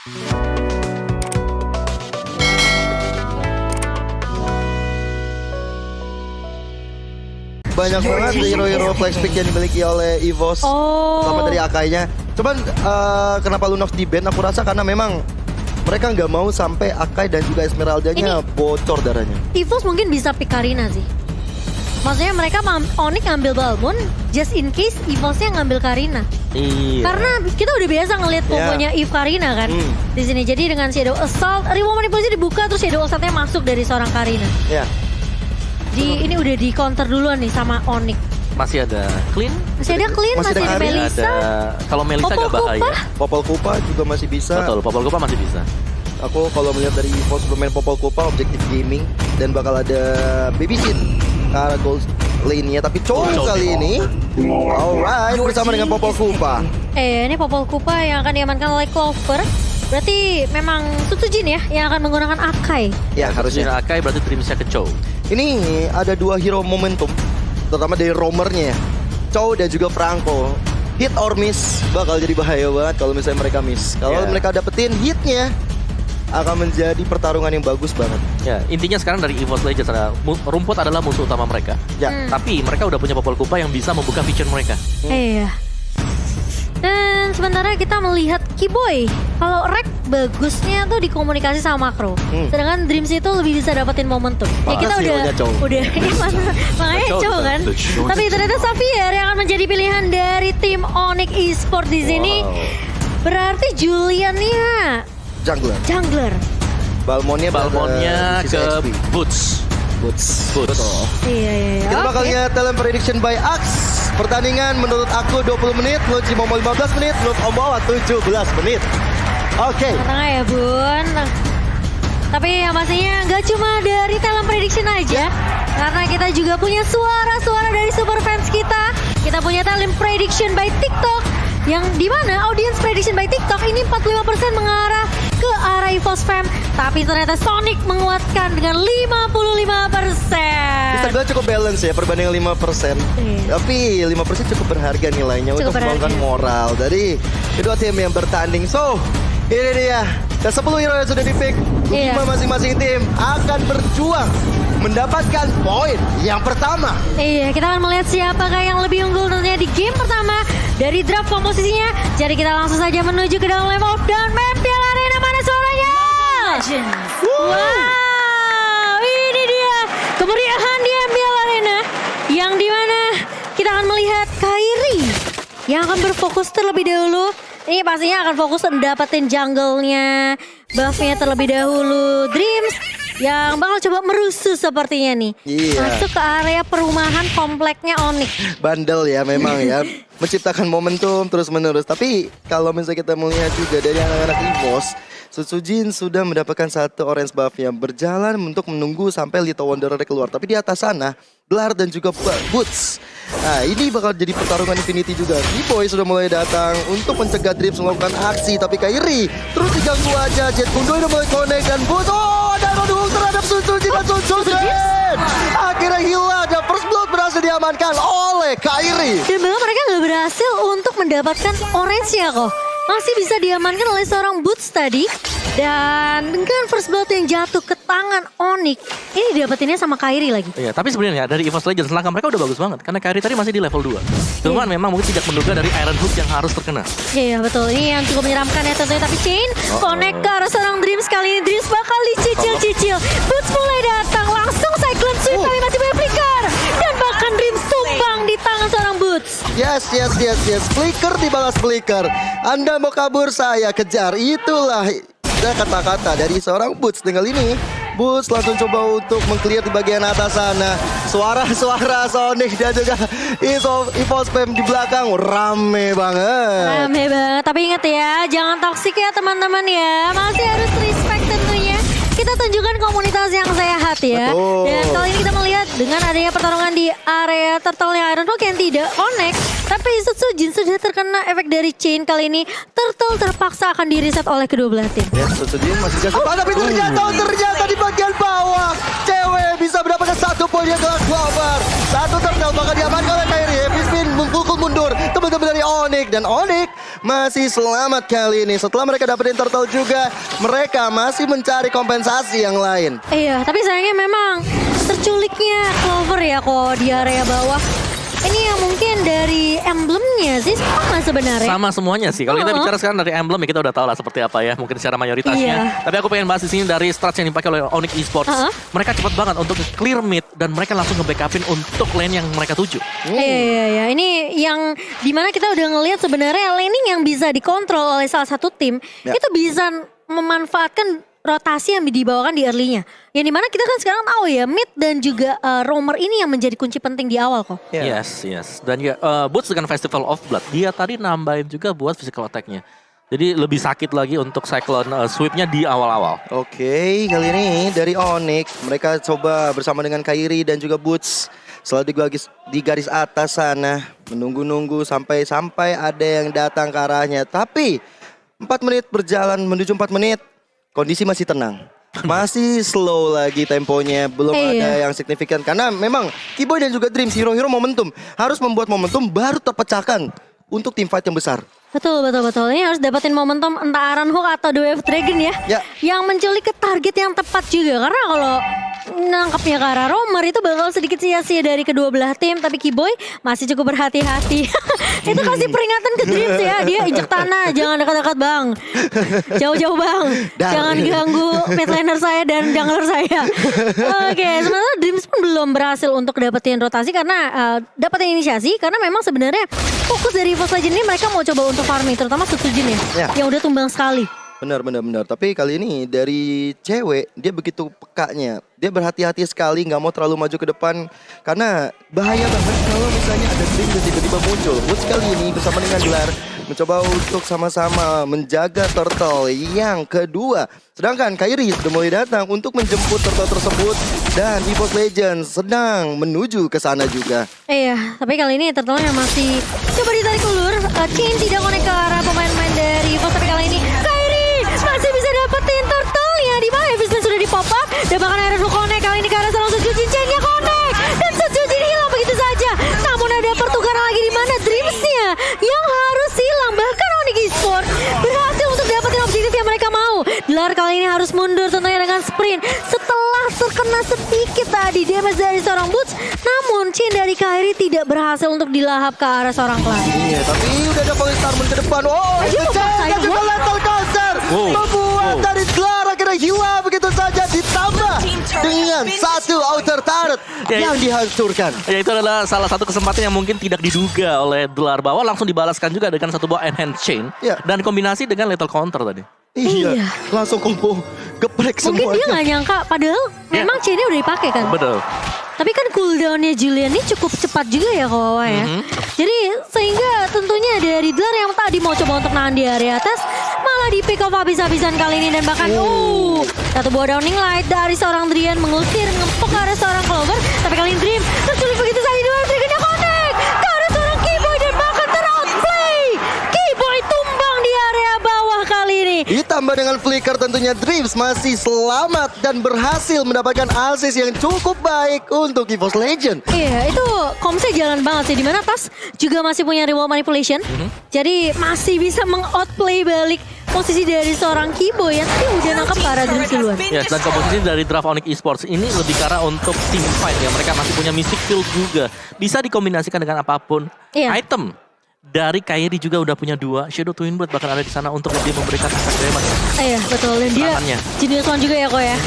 Banyak banget hero-hero flex pick yang dimiliki oleh EVOS. Sama dari Akainya. Cuman kenapa Lunox di ban? Aku rasa karena memang mereka nggak mau sampai Akai dan juga Esmeralda-nya bocor darahnya. EVOS mungkin bisa pick Karina sih. Maksudnya mereka Onyx ngambil Balmond, just in case EVOS-nya ngambil Karina. Iya. Karena kita udah biasa ngeliat kombonya Eve Karina kan di sini. Jadi dengan Shadow Assault, Remote Manipulasi dibuka terus Shadow Assault-nya masuk dari seorang Karina. Iya. Ini udah di counter duluan nih sama Onyx. Masih ada Clean. Masih ada Clean, masih ada Melissa. Kalau Melissa agak bahaya. Popol Kupa juga masih bisa. Betul, Popol Kupa masih bisa. Aku kalau melihat dari EVOS bermain Popol Kupa, Objective Gaming, dan bakal ada Babysit ke arah gold lane-nya. Tapi Chow kali ini, alright, bersama dengan Popol Kupa. Ini Popol Kupa yang akan diamankan oleh Clover. Berarti memang Sutsujin ya yang akan menggunakan Akai. Ya harusnya. Akai berarti Dreamsnya ke Chow. Ini ada dua hero momentum, terutama dari roamernya ya. Chow dan juga Franco. Hit or miss bakal jadi bahaya banget kalau misalnya mereka miss. Kalau mereka dapetin hitnya, akan menjadi pertarungan yang bagus banget. Ya, intinya sekarang dari EVOS Legends rumput adalah musuh utama mereka. Ya. Tapi mereka udah punya Popol Kupa yang bisa membuka vision mereka. Iya. Dan sementara kita melihat Kiboy. Kalau Rek bagusnya tuh dikomunikasi sama makro. Sedangkan Dreams itu lebih bisa dapetin momentum. Ya kita udah makanya Chow kan. Tapi ternyata Xavier yang akan menjadi pilihan dari tim Onyx Esports di sini. Berarti Julian ya jungler. Balmonnya ke Boots. Iya. Kita bakal lihat talent prediction by Ax. Pertandingan menurut aku 20 menit, menurut Cimomo 15 menit, menurut Om Bawa 17 menit. Oke. Tengah ya Bun. Tapi yang pastinya nggak cuma dari talent prediction aja. Karena kita juga punya suara-suara dari super fans kita. Kita punya talent prediction by TikTok. Yang dimana audience prediction by TikTok ini 45% mengarah ke arah EVOS Fam. Tapi ternyata Sonic menguatkan dengan 55%. Bisa bilang cukup balance ya perbandingan 5%. Tapi 5% cukup berharga nilainya untuk membangun moral dari kedua tim yang bertanding. So, ini dia. Ke 10 hero yang sudah di-pick. 5 masing-masing tim akan berjuang mendapatkan poin yang pertama. Iya, kita akan melihat siapakah yang lebih unggul tentunya di game pertama dari draft komposisinya. Jadi kita langsung saja menuju ke dalam level dan map Piala Arena. Mana suaranya? Wow, ini dia kemeriahan di Piala Arena yang dimana kita akan melihat Kairi yang akan berfokus terlebih dahulu. Ini pastinya akan fokus mendapatin jungle-nya, buff-nya terlebih dahulu. Dreams yang bakal coba merusuh sepertinya nih. Masuk ke area perumahan kompleknya Onyx. Bandel ya memang ya. Menciptakan momentum terus menerus. Tapi kalau misalnya kita melihat juga dari anak-anak EVOS, Sutsujin sudah mendapatkan satu orange buff yang berjalan untuk menunggu sampai Little Wanderer keluar. Tapi di atas sana, Blar dan juga Boots. Nah ini bakal jadi pertarungan Infinity juga. Kiboy sudah mulai datang untuk mencegah Dreams melakukan aksi. Tapi Kairi terus diganggu aja. Jet Kundo udah mulai connect dan Boots. Oh ada dukung terhadap Sutsujin dan Sutsujin. Akhirnya hilang dan first blood berhasil diamankan oleh Kairi. Dan bahkan mereka nggak berhasil untuk mendapatkan orange ya kok. Masih bisa diamankan oleh seorang Boots tadi. Dan dengan first blood yang jatuh ke tangan Onyx, ini dapetinnya sama Kairi lagi. Iya, tapi sebenarnya dari EVOS Legends langkah mereka udah bagus banget. Karena Kairi tadi masih di level 2. Cuman memang mungkin tidak menduga dari Iron Hook yang harus terkena. Iya betul, ini yang cukup menyeramkan ya tentunya. Tapi Chain connect ke arah seorang Dreams kali ini. Dreams bakal dicicil-cicil. Boots mulai datang, langsung Cyclone Sweep tapi masih banyak flicker. Dan bahkan Dreams tumbang di tangan seorang Boots. Yes. Flicker dibalas flicker. Anda mau kabur, saya kejar. Itulah kata-kata dari seorang Boots. Tinggal ini Boots langsung coba untuk meng-clear di bagian atas sana. Suara-suara Sonic dan juga EVOS Fam di belakang rame banget. Tapi ingat ya, jangan toksik ya teman-teman ya. Masih harus respect tentunya. Kita tunjukkan komunitas yang sehat ya. Dan kali ini kita melihat dengan adanya pertarungan di area turtle-nya Iron Hook yang tidak connect. Tapi Sutsujin sudah terkena efek dari Chain kali ini. Turtle terpaksa akan di-reset oleh kedua belah tim. Ya, Sutsujin masih jatuh. Tapi ternyata di bagian bawah. Cewek bisa mendapatkan 1 poin yang kelas Clover. 1 turtle bakal diamankan oleh Kairi. Happy Spin mengpukul mundur. Teman-teman mantap dari Onyx. Dan Onyx masih selamat kali ini. Setelah mereka dapetin turtle juga, mereka masih mencari kompensasi yang lain. Iya, tapi sayangnya memang terculiknya Clover ya kok di area bawah. Ini yang mungkin dari emblemnya sih sama sebenarnya. Sama semuanya sih. Kalau kita bicara sekarang dari emblem ya kita udah tahu lah seperti apa ya. Mungkin secara mayoritasnya. Iya. Tapi aku pengen bahas di sini dari strats yang dipakai oleh Onyx Esports. Mereka cepat banget untuk clear mid dan mereka langsung nge-backupin untuk lane yang mereka tuju. Iya. Ini yang dimana kita udah ngelihat sebenarnya laning yang bisa dikontrol oleh salah satu tim itu bisa memanfaatkan rotasi yang dibawakan di early-nya. Yang dimana kita kan sekarang tahu ya mid dan juga roamer ini yang menjadi kunci penting di awal kok. Yes. Dan ya Boots dengan Festival of Blood dia tadi nambahin juga buat physical attack-nya. Jadi lebih sakit lagi untuk Cyclone sweep-nya di awal-awal. Oke, kali ini dari Onyx mereka coba bersama dengan Kairi dan juga Boots selalu di garis atas sana menunggu-nunggu sampai ada yang datang ke arahnya. Tapi 4 menit berjalan menuju 4 menit. Kondisi masih tenang. Masih slow lagi temponya. Belum ada yang signifikan. Karena memang Kiboy dan juga Dreams hero-hero momentum. Harus membuat momentum baru terpecahkan untuk tim fight yang besar. Betul. Ini harus dapetin momentum entah Iron Hook atau The Wave Dragon ya. Yang menculik ke target yang tepat juga. Karena kalau nangkapnya ke arah roamer itu bakal sedikit sia-sia dari kedua belah tim. Tapi Kiboy masih cukup berhati-hati. Itu kasih peringatan ke Dreams ya. Dia injek tanah, jangan dekat-dekat bang. Jauh-jauh bang. Jangan ganggu mid laner saya dan jungler saya. Oke, sementara Dreams pun belum berhasil untuk dapetin rotasi karena dapetin inisiasi. Karena memang sebenarnya fokus dari EVOS Legends ini mereka mau coba untuk farming, terutama Sutujin ya. Yang udah tumbang sekali. Benar. Tapi kali ini dari cewek dia begitu pekanya. Dia berhati-hati sekali, nggak mau terlalu maju ke depan karena bahaya banget kalau misalnya ada Dream dan tiba-tiba muncul. Woods kali ini bersama dengan Dilar mencoba untuk sama-sama menjaga turtle yang kedua. Sedangkan Kairi sudah mulai datang untuk menjemput turtle tersebut dan EVOS Legends sedang menuju ke sana juga. Iya, tapi kali ini turtle-nya masih coba ditarik ulur. Chain tidak connect ke arah pemain-pemain dari EVOS, tapi kali ini Kairi masih bisa dapetin turtle-nya di mana Evisnya sudah di pop up dan bahkan Iron Hook connect kali ini ke arah seorang Sutujin, chain-nya connect dan Sutujin hilang begitu saja. Namun ada pertukaran lagi di mana Dreams-nya yang harus hilang. Bahkan Onyx Esports berhasil untuk dapetin objektif yang mereka mau. Dilar kali ini harus mundur tentunya dengan sprint setelah terkena sedikit tadi damage dari seorang Boots. Namun chain dari Kairi tidak berhasil untuk dilahap ke arah seorang Clan. Iya, tapi udah ada Polistarman ke depan. Dan juga lethal counter membuat dari Dilar akhirnya hilang begitu saja, ditambah dengan satu outer turret yang dihancurkan. Ya itu adalah salah satu kesempatan yang mungkin tidak diduga oleh Dilar bahwa langsung dibalaskan juga dengan satu buah enhance chain dan kombinasi dengan lethal counter tadi. Iya, langsung combo geprek semuanya. Mungkin dia gak nyangka, padahal memang chainnya udah dipakai kan. Betul. Tapi kan cooldownnya Julian ini cukup cepat juga ya Kawawa ya. Jadi sehingga tentunya dari Dilar yang tadi mau coba untuk nahan di area atas malah di pick off habis-habisan kali ini. Dan bahkan satu buah downing light dari seorang Drian mengusir ngempuk ke arah seorang Clover. Tapi kali ini Dream terculik begitu saja di luar Dragonnya connect ke arah seorang Kiboy dan bahkan teroutplay. Kiboy tumbang di area bawah kali ini. Ditambah dengan flicker tentunya Dreams masih selamat dan berhasil mendapatkan assist yang cukup baik untuk EVOS Legends. Iya, itu komsnya jalan banget sih. Dimana Tas juga masih punya reward manipulation. Jadi masih bisa meng-outplay balik posisi dari seorang Kiboy yang tadi udah nangkep ke arah Dreams duluan. Yes, dan komposisi dari draft Onyx Esports ini lebih ke arah untuk team fight ya. Mereka masih punya Mystic Field juga. Bisa dikombinasikan dengan apapun. Item dari Kairi juga udah punya 2. Shadow Twin Blade bahkan ada di sana untuk lebih memberikan efek damage. Iya, betul. Dan dia Genius One juga ya kok ya.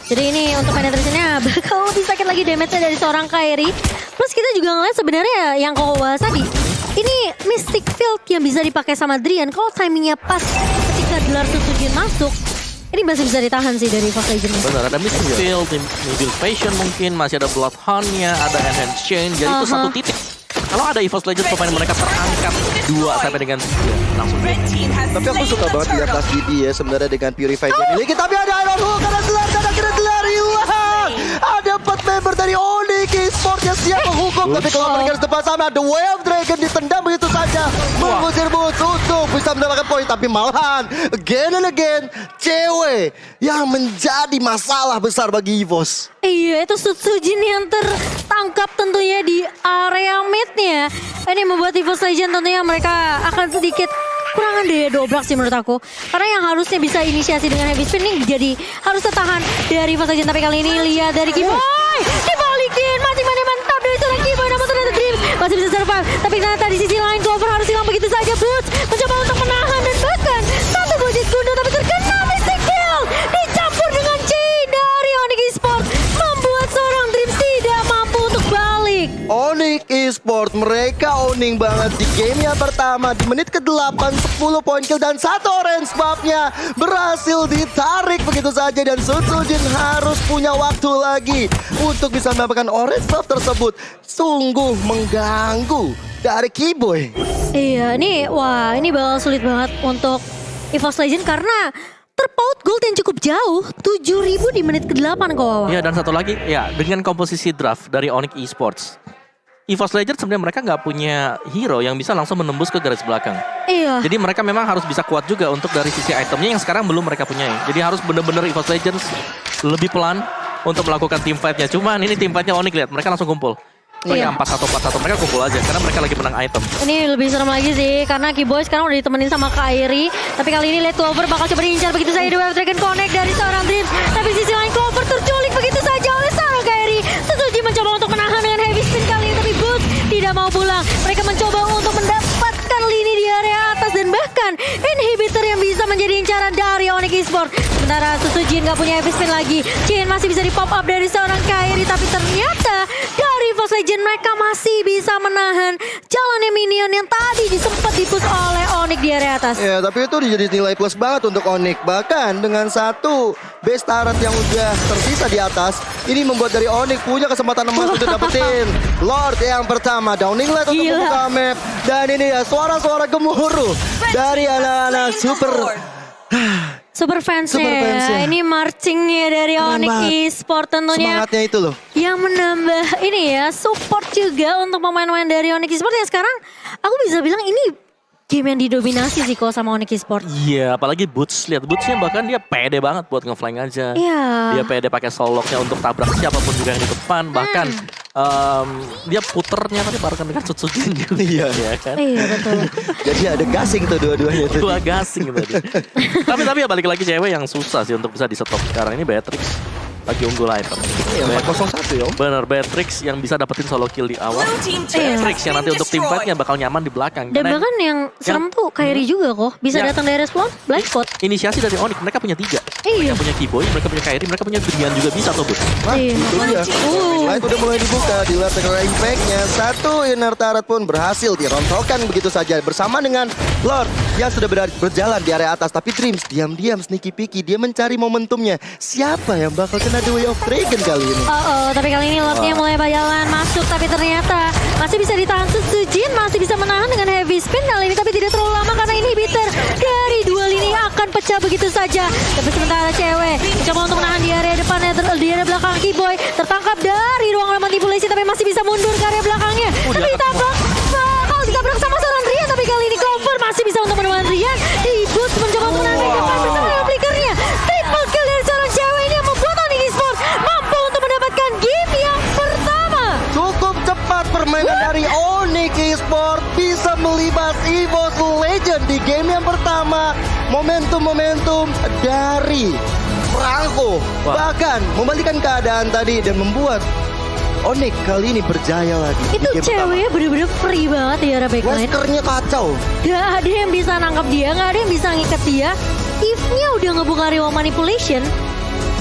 Jadi ini untuk penetrasinya bakal lebih sakit lagi damage-nya dari seorang Kairi. Plus kita juga ngeliat sebenarnya yang kok bahas tadi. Ini Mystic Field yang bisa dipakai sama Drian. Kalau timingnya pas ketika Dilar Sutujin masuk, ini masih bisa ditahan sih dari EVOS Legends. Benar, ada Mystic Field, Mobil Passion mungkin, masih ada Bloodhound-nya, ada Enhanced Chain. Jadi itu satu titik. Kalau ada EVOS Legends pemain mereka terangkat 2 sampai dengan 3 langsung. Tapi aku suka banget lihat Last GD ya sebenarnya dengan Purify dia miliki. Tapi ada Iron Hook, ada Dilar dan akhirnya Dilar hilang. Ada 4 member dari Onyx Esports yang siap menghukum. Tapi kalau mereka depan sana, The Way of Dragon ditendang begitu saja. Mengusir Boots untuk bisa mendapatkan poin. Tapi malahan, again and again, cewek yang menjadi masalah besar bagi EVOS. Iya, itu Sutsujin yang tertangkap tentunya di area mid-nya. Ini membuat EVOS Legends tentunya mereka akan sedikit kurangan daya dobrak sih menurut aku. Karena yang harusnya bisa inisiasi dengan heavy spin ini jadi harus tertahan dari EVOS Legends. Tapi kali ini lihat dari Kiboy, dibalikin, masih mantap dari seorang Kiboy. Namun ternyata Dreams masih bisa survive. Tapi ternyata di sisi lain Clover harus hilang begitu saja. Boots mencoba untuk menahan dan bahkan satu bujit gundul tapi terkena Mystic Kill. Dicampur dengan chain dari Onyx Esports membuat seorang Dreams tidak mampu untuk balik. Onyx Esports mereka owning banget di game yang pertama. Di menit ke-8 10 poin kill dan satu orange buff-nya berhasil ditarik begitu saja. Dan Sutsujin harus punya waktu lagi untuk bisa mendapatkan orange buff tersebut. Sungguh mengganggu dari Kiboy. Iya, ini bakal sulit banget untuk EVOS Legends karena terpaut gold yang cukup jauh, 7.000 di menit ke-8 kok Wawa. Iya, dan satu lagi ya dengan komposisi draft dari Onyx Esports, EVOS Legends sebenarnya mereka nggak punya hero yang bisa langsung menembus ke garis belakang. Iya. Jadi mereka memang harus bisa kuat juga untuk dari sisi itemnya yang sekarang belum mereka punyai. Jadi harus benar-benar EVOS Legends lebih pelan untuk melakukan team fight-nya. Cuman ini team fight-nya Onyx, lihat mereka langsung kumpul. Mereka 4-1-4-1, mereka kumpul aja karena mereka lagi menang item. Ini lebih serem lagi sih karena Kiboy sekarang udah ditemenin sama Kairi. Tapi kali ini Late Clover bakal coba diincar begitu saja. The Way of Dragon connect dari seorang Dreams. Tapi sisi lain Clover terculik begitu saja oleh seorang Kairi. Sutsujin mencoba untuk menahan dengan heavy spin kali ini. Tapi Boots tidak mau pulang. Mereka mencoba untuk mendapatkan lini di area atas. Dan bahkan inhibitor yang bisa menjadi incaran dari Onyx Esports. Sementara Sutsujin gak punya heavy spin lagi. Chain masih bisa di pop up dari seorang Kairi. Tapi ternyata dari EVOS Legends mereka masih bisa menahan jalannya minion yang tadi disempat dipus oleh Onyx di area atas. Ya, tapi itu jadi nilai plus banget untuk Onyx. Bahkan dengan satu base turret yang udah tersisa di atas, ini membuat dari Onyx punya kesempatan emas untuk dapetin Lord yang pertama. Downing Light untuk membuka map. Dan ini ya suara-suara gemuruh dari anak-anak super fansnya. Ya. Ini marchingnya dari Onyx Esports tentunya. Semangatnya itu loh. Yang menambah ini ya support juga untuk pemain-pemain dari Onyx Esports yang sekarang aku bisa bilang ini game yang didominasi sih kok sama Onyx Esports. Iya, apalagi Boots, lihat Bootsnya bahkan dia pede banget buat ngeflank aja. Iya. Dia pede pakai soloknya untuk tabrak siapapun juga yang di depan. Bahkan dia puternya tadi barengan dengan Sutsujin juga. Iya kan? Iya betul. Jadi ada gasing tuh dua-duanya tuh. Dua gasing tadi. tapi ya balik lagi cewek yang susah sih untuk bisa di stop sekarang ini Beatrix. Lagi unggul item. Iya, 401 ya. Bener, Beatrix yang bisa dapetin solo kill di awal. Beatrix yang nanti untuk tim fight-nya bakal nyaman di belakang. Dan bahkan yang serem tuh Kairi juga kok. Bisa datang dari respawn, blind spot. Inisiasi dari Onyx, mereka punya 3. Iya. Mereka punya Kiboy, mereka punya Kairi, mereka punya Brian juga bisa tuh, Bud. Iya. Itu dia. Light udah mulai dibuka, dilihat dengan impact-nya. Satu inner turret pun berhasil dirontokkan begitu saja. Bersama dengan Lord yang sudah berjalan di area atas. Tapi Dreams diam-diam sneaky peeky. Dia mencari momentumnya. Siapa yang bakal kena The Way of Dragon kali ini? Tapi kali ini Lordnya mulai berjalan masuk. Tapi ternyata masih bisa ditahan Sutsujin. Masih bisa menahan dengan heavy spin kali ini. Tapi tidak terlalu lama karena inhibitor dari dua lini akan pecah begitu saja. Tapi sementara cewek mencoba untuk menahan di area depannya. Di area belakang Kiboy tertangkap dari ruang manipulasi. Tapi masih bisa mundur ke area belakangnya. Tapi ditabrak. Kalau ditabrak sama seorang Rian. Tapi kali ini Clover masih bisa untuk menemukan Rian. Di Boots mencoba untuk menahan depan bersama dengan flickernya. Triple kill dari seorang cewek ini yang membuat Onyx Esports mampu untuk mendapatkan game yang pertama. Cukup cepat permainan dari Onyx Esports bisa melibas EVOS Legends di game yang pertama. Momentum-momentum dari Franco bahkan membalikan keadaan tadi dan membuat Onyx kali ini berjaya lagi. Itu ceweknya bener-bener free banget di area backline. Weskernya kacau. Gak ada yang bisa nangkap dia, gak ada yang bisa ngikat dia. If-nya udah ngebuka Reward Manipulation.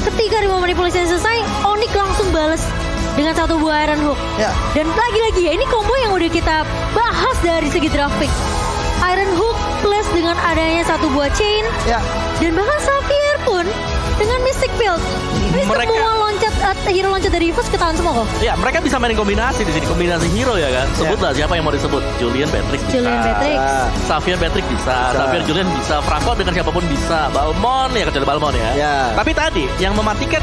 Ketika Reward Manipulation selesai, Onyx langsung bales dengan satu buah Iron Hook. Ya. Dan lagi-lagi ya, ini combo yang udah kita bahas dari segi grafik. Iron Hook plus dengan adanya satu buah chain. Ya. Dan bahkan Xavier pun dengan Mystic Build. Ini semua loncat, hero loncat dari EVOS ketahuan semua kok. Ya, mereka bisa main kombinasi di sini, kombinasi hero ya kan. Sebutlah siapa yang mau disebut. Julian Beatrix bisa. Julian Beatrix. Xavier Beatrix bisa. Xavier Julian bisa. Franco dengan siapapun bisa. Balmon ya, kecuali Balmon ya. Ya. Tapi tadi yang mematikan